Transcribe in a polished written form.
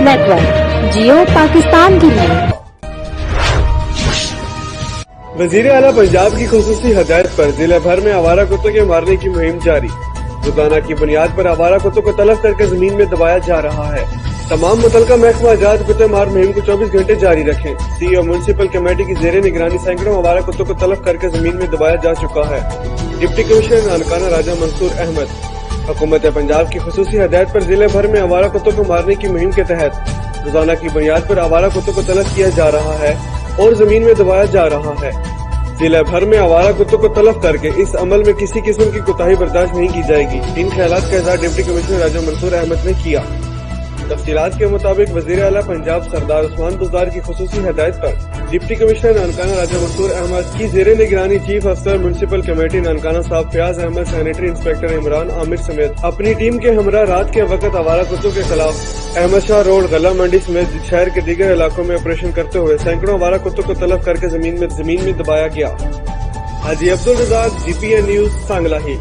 Network जियो पाकिस्तान के लिए। वजीर आला पंजाब की खुसूसी हदायत पर जिले भर में आवारा कुत्तों के मारने की मुहिम जारी। रोजाना की बुनियाद पर आवारा कुत्तों को तलब करके जमीन में दबाया जा रहा है। तमाम मुतलका महकमा आजाद कुत्ते मार मुहिम को 24 घंटे जारी रखें। सीईओ म्युनिसिपल कमेटी की जेर निगरानी सैकड़ों आवारा कुत्तों को तलब करके जमीन में दबाया जा चुका है। डिप्टी कमिश्नर नानकाना राजा मंसूर अहमद। हुकूमत पंजाब की खुसूसी हदायत पर जिले भर में आवारा कुत्तों को मारने की मुहिम के तहत रोजाना की बुनियाद पर आवारा कुत्तों को तलब किया जा रहा है और जमीन में दबाया जा रहा है। जिले भर में आवारा कुत्तों को तलब करके इस अमल में किसी किस्म की कोताही बर्दाश्त नहीं की जाएगी। इन ख्यालात का इज़हार डिप्टी कमिश्नर राजा मंसूर अहमद ने किया। तफसीलात के मुताबिक वज़ीर आला पंजाब सरदार उस्मान बुज़दार की खुसूसी हदायत पर डिप्टी कमिश्नर नानकाना राजा मंसूर अहमद की जेर निगरानी चीफ अफसर म्युनिसिपल कमेटी नानकाना साहब फयाज अहमद, सैनिटरी इंस्पेक्टर इमरान आमिर समेत अपनी टीम के हमरा रात के वक्त आवारा कुत्तों के खिलाफ अहमद शाह रोड, गला मंडी समेत शहर के दीगर इलाकों में ऑपरेशन करते हुए सैकड़ों आवारा कुत्तों को तलब करके जमीन में दबाया गया। हाजी अब्दुल रज़ाक, GPN न्यूज़, सांगला ही।